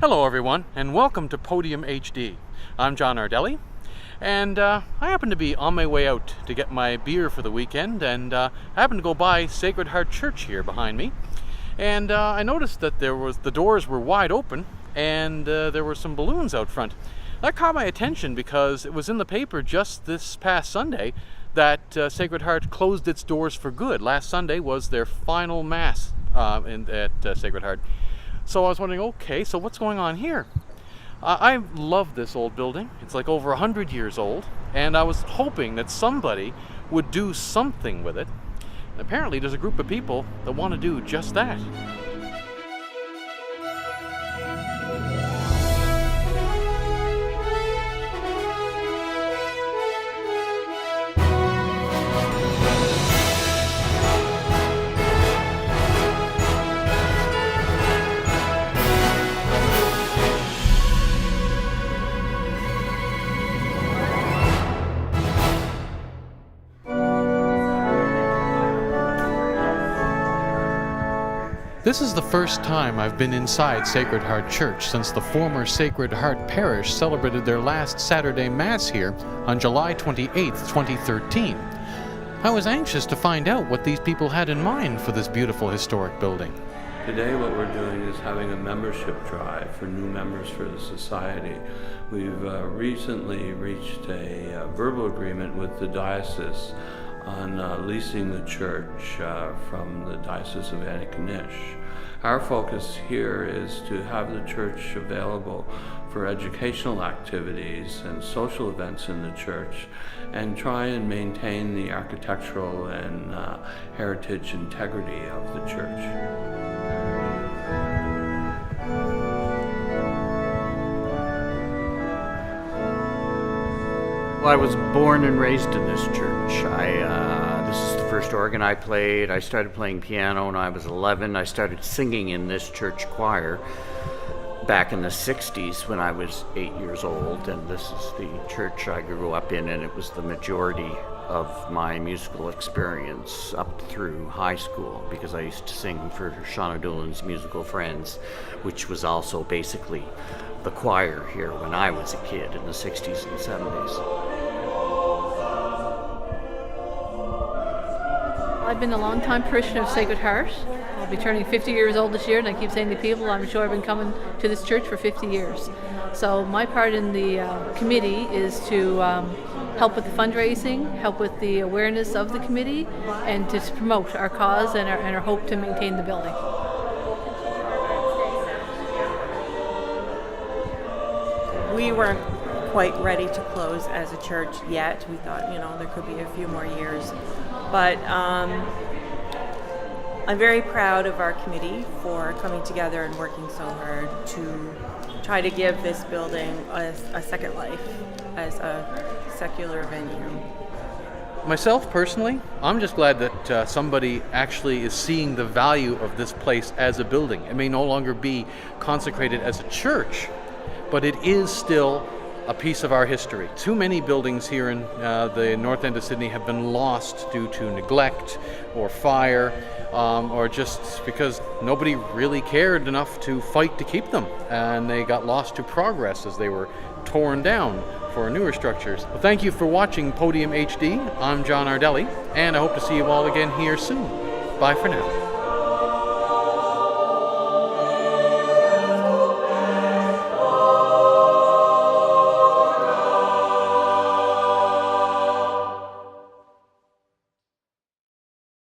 Hello everyone, and welcome to Podium HD. I'm John Ardelli, and I happen to be on my way out to get my beer for the weekend, and I happened to go by Sacred Heart Church here behind me, and I noticed that the doors were wide open, and there were some balloons out front. That caught my attention because it was in the paper just this past Sunday that Sacred Heart closed its doors for good. Last Sunday was their final Mass at Sacred Heart. So I was wondering, okay, so what's going on here? I love this old building. It's like over 100 years old, and I was hoping that somebody would do something with it. And apparently there's a group of people that want to do just that. This is the first time I've been inside Sacred Heart Church since the former Sacred Heart Parish celebrated their last Saturday Mass here on July 28th, 2013. I was anxious to find out what these people had in mind for this beautiful historic building. Today what we're doing is having a membership drive for new members for the Society. We've recently reached a verbal agreement with the diocese on leasing the church from the Diocese of Antigonish. Our focus here is to have the church available for educational activities and social events in the church, and try and maintain the architectural and heritage integrity of the church. Well, I was born and raised in this church. This is the first organ I played. I started playing piano when I was 11. I started singing in this church choir back in the 60s when I was 8 years old, and this is the church I grew up in, and it was the majority of my musical experience up through high school, because I used to sing for Sean O'Doolan's Musical Friends, which was also basically the choir here when I was a kid in the 60s and 70s. I've been a long-time parishioner of Sacred Heart. I'll be turning 50 years old this year, and I keep saying to people, I'm sure I've been coming to this church for 50 years. So my part in the committee is to help with the fundraising, help with the awareness of the committee, and to promote our cause and our hope to maintain the building. We weren't quite ready to close as a church yet. We thought, there could be a few more years. But I'm very proud of our committee for coming together and working so hard to try to give this building a second life as a secular venue. Myself, personally, I'm just glad that somebody actually is seeing the value of this place as a building. It may no longer be consecrated as a church, but it is still a piece of our history. Too many buildings here in the north end of Sydney have been lost due to neglect or fire, or just because nobody really cared enough to fight to keep them, and they got lost to progress as they were torn down for newer structures. Well, thank you for watching Podium HD. I'm John Ardelli, and I hope to see you all again here soon. Bye for now.